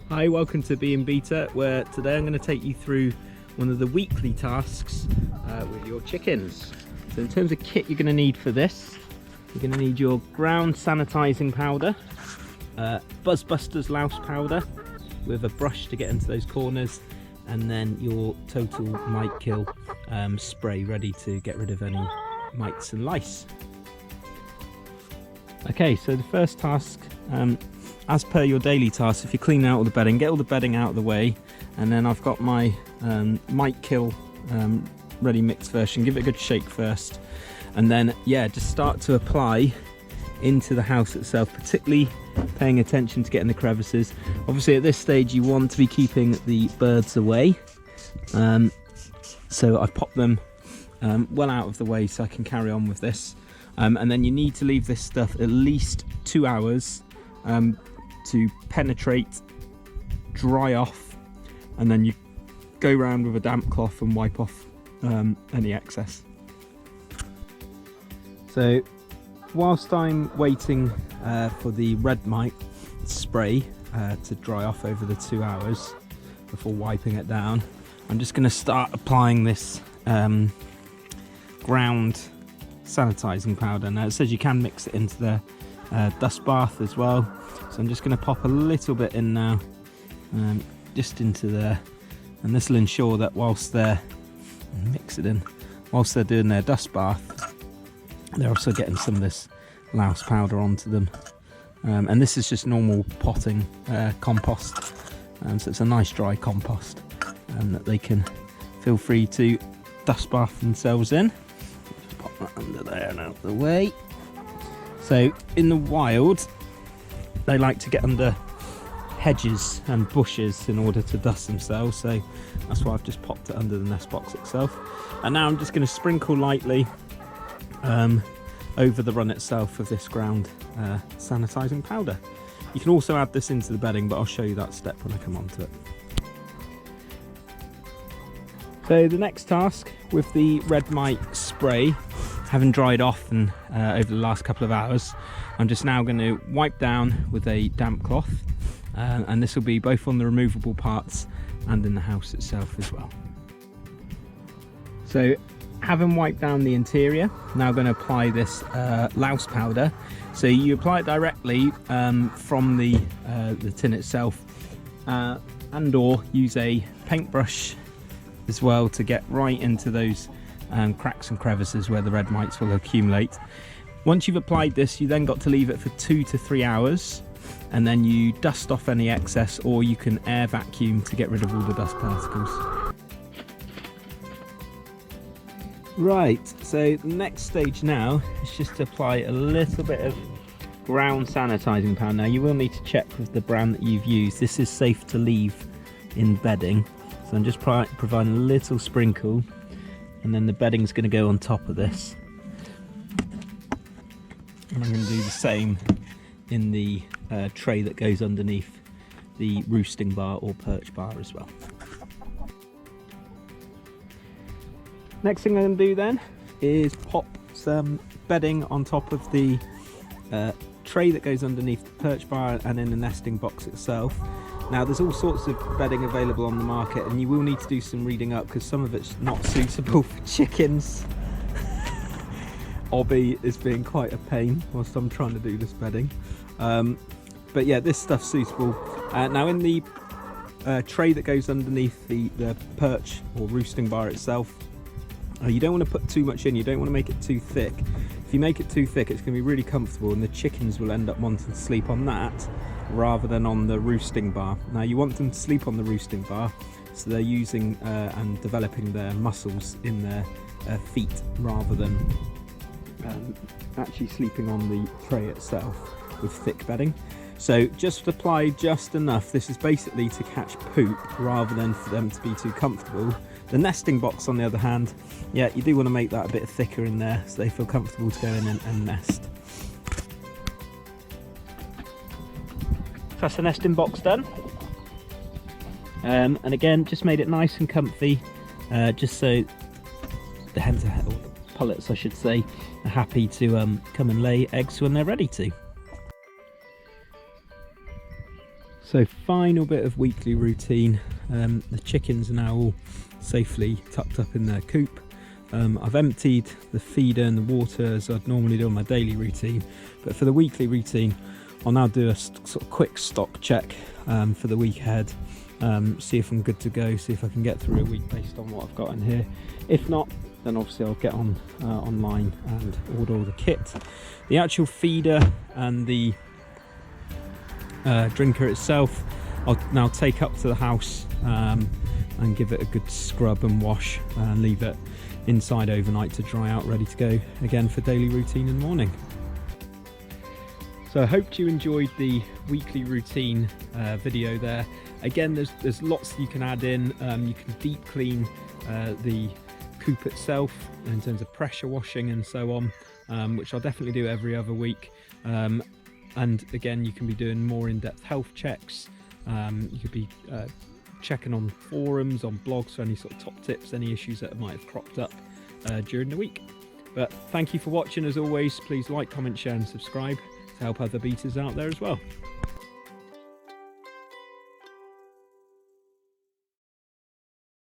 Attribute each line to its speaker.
Speaker 1: Hi, welcome to Bee and Beta, where today I'm going to take you through one of the weekly tasks with your chickens. So in terms of kit you're going to need for this, you're going to need your ground sanitizing powder, Buzzbusters louse powder with a brush to get into those corners, and then your Total Mite Kill spray ready to get rid of any mites and lice. Okay, so the first task, as per your daily task, if you clean out all the bedding, get all the bedding out of the way, and then I've got my Mite Kill ready mixed version. Give it a good shake first, and then just start to apply into the house itself, particularly paying attention to getting the crevices. Obviously at this stage you want to be keeping the birds away, so I've popped them well out of the way so I can carry on with this. And then you need to leave this stuff at least 2 hours to penetrate, dry off, and then you go round with a damp cloth and wipe off any excess. So whilst I'm waiting for the red mite spray to dry off over the 2 hours before wiping it down, I'm just going to start applying this ground sanitizing powder. Now it says you can mix it into the dust bath as well, so I'm just going to pop a little bit in now, just into there, and this will ensure that whilst they're whilst they're doing their dust bath, they're also getting some of this louse powder onto them. And this is just normal potting compost, so it's a nice dry compost that they can feel free to dust bath themselves in. Pop that under there and out of the way. So in the wild they like to get under hedges and bushes in order to dust themselves, so that's why I've just popped it under the nest box itself. And now I'm just going to sprinkle lightly over the run itself of this ground sanitizing powder. You can also add this into the bedding, but I'll show you that step when I come on to it. So the next task with the red mite spray having dried off and over the last couple of hours, I'm just now going to wipe down with a damp cloth, and this will be both on the removable parts and in the house itself as well. So having wiped down the interior, now going to apply this louse powder. So you apply it directly from the tin itself, and or use a paintbrush as well to get right into those cracks and crevices where the red mites will accumulate. Once you've applied this, you then got to leave it for 2 to 3 hours, and then you dust off any excess, or you can air vacuum to get rid of all the dust particles. Right, so the next stage now is just to apply a little bit of ground sanitizing powder. Now you will need to check with the brand that you've used. This is safe to leave in bedding, so I'm just providing a little sprinkle, and then the bedding's going to go on top of this, and I'm going to do the same in the tray that goes underneath the roosting bar or perch bar as well. Next thing I'm going to do then is pop some bedding on top of the tray that goes underneath the perch bar and in the nesting box itself. Now there's all sorts of bedding available on the market, and you will need to do some reading up because some of it's not suitable for chickens. Obby is being quite a pain whilst I'm trying to do this bedding. But yeah, this stuff's suitable. Now in the tray that goes underneath the perch or roosting bar itself, you don't want to put too much in, you don't want to make it too thick. If you make it too thick, it's going to be really comfortable, and the chickens will end up wanting to sleep on that rather than on the roosting bar. Now you want them to sleep on the roosting bar, so they're using and developing their muscles in their feet rather than actually sleeping on the tray itself with thick bedding. So just apply just enough. This is basically to catch poop rather than for them to be too comfortable. The nesting box, on the other hand, yeah, you do want to make that a bit thicker in there so they feel comfortable to go in and nest. That's the nesting box done. And again, just made it nice and comfy, just so the hens, or the pullets I should say, are happy to come and lay eggs when they're ready to. So final bit of weekly routine. The chickens are now all safely tucked up in their coop. I've emptied the feeder and the water as I'd normally do on my daily routine, but for the weekly routine I'll now do a sort of quick stock check for the week ahead, see if I'm good to go, see if I can get through a week based on what I've got in here. If not, then obviously I'll get on online and order all the kit. The actual feeder and the drinker itself I'll now take up to the house and give it a good scrub and wash and leave it inside overnight to dry out, ready to go again for daily routine in the morning. So I hope you enjoyed the weekly routine video there. Again, there's lots you can add in. You can deep clean the coop itself in terms of pressure washing and so on, which I'll definitely do every other week. And again, you can be doing more in-depth health checks. You could be checking on forums, on blogs for any sort of top tips, any issues that might have cropped up during the week. But thank you for watching as always. Please like, comment, share and subscribe to help other beaters out there as well.